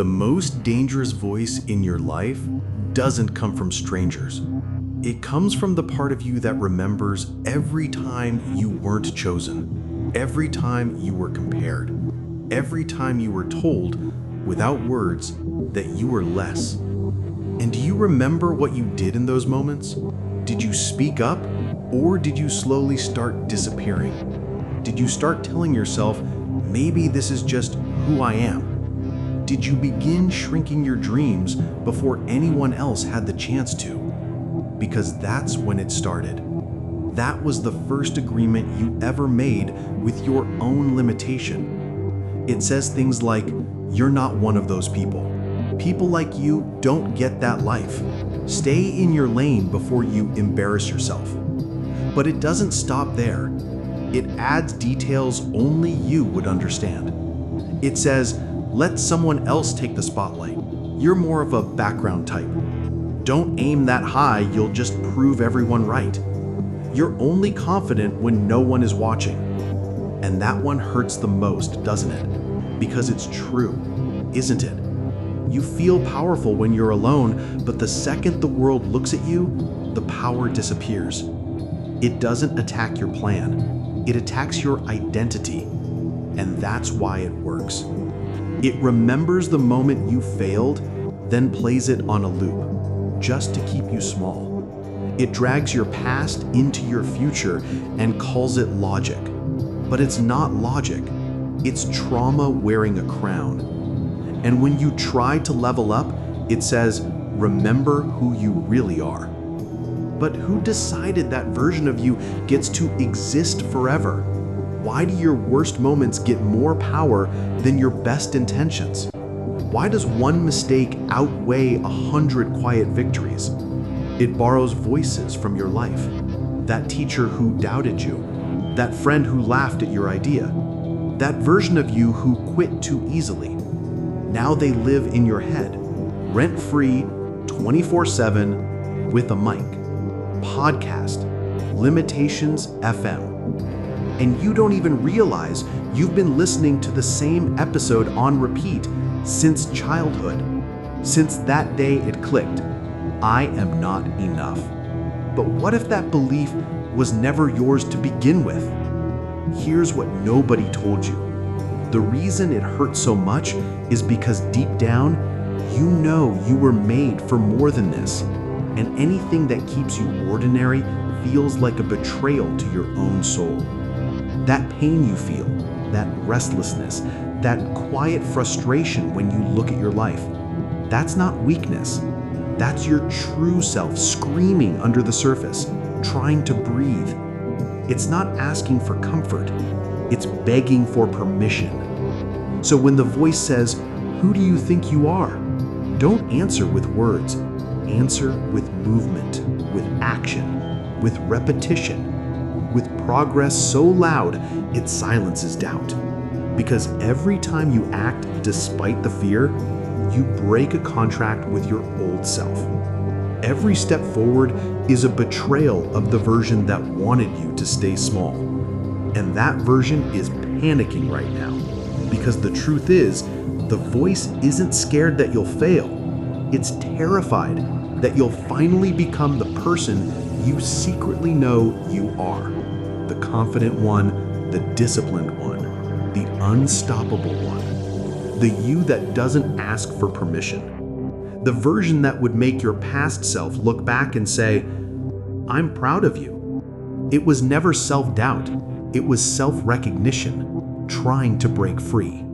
The most dangerous voice in your life doesn't come from strangers. It comes from the part of you that remembers every time you weren't chosen, every time you were compared, every time you were told, without words, that you were less. And do you remember what you did in those moments? Did you speak up, or did you slowly start disappearing? Did you start telling yourself, maybe this is just who I am? Did you begin shrinking your dreams before anyone else had the chance to? Because that's when it started. That was the first agreement you ever made with your own limitation. It says things like, you're not one of those people. People like you don't get that life. Stay in your lane before you embarrass yourself. But it doesn't stop there. It adds details only you would understand. It says, let someone else take the spotlight. You're more of a background type. Don't aim that high, you'll just prove everyone right. You're only confident when no one is watching. And that one hurts the most, doesn't it? Because it's true, isn't it? You feel powerful when you're alone, but the second the world looks at you, the power disappears. It doesn't attack your plan. It attacks your identity. And that's why it works. It remembers the moment you failed, then plays it on a loop, just to keep you small. It drags your past into your future and calls it logic. But it's not logic. It's trauma wearing a crown. And when you try to level up, it says, remember who you really are. But who decided that version of you gets to exist forever? Why do your worst moments get more power than your best intentions? Why does one mistake outweigh 100 quiet victories? It borrows voices from your life. That teacher who doubted you, that friend who laughed at your idea, that version of you who quit too easily. Now they live in your head, rent-free, 24/7, with a mic, podcast, Limitations FM. And you don't even realize you've been listening to the same episode on repeat since childhood, since that day it clicked. I am not enough. But what if that belief was never yours to begin with? Here's what nobody told you. The reason it hurts so much is because deep down, you know you were made for more than this. And anything that keeps you ordinary feels like a betrayal to your own soul. That pain you feel, that restlessness, that quiet frustration when you look at your life, that's not weakness. That's your true self screaming under the surface, trying to breathe. It's not asking for comfort. It's begging for permission. So when the voice says, who do you think you are? Don't answer with words. Answer with movement, with action, with repetition, with progress so loud it silences doubt. Because every time you act despite the fear, you break a contract with your old self. Every step forward is a betrayal of the version that wanted you to stay small. And that version is panicking right now. Because the truth is, the voice isn't scared that you'll fail. It's terrified that you'll finally become the person you secretly know you are. The confident one, the disciplined one, the unstoppable one. The you that doesn't ask for permission. The version that would make your past self look back and say, I'm proud of you. It was never self-doubt. It was self-recognition, trying to break free.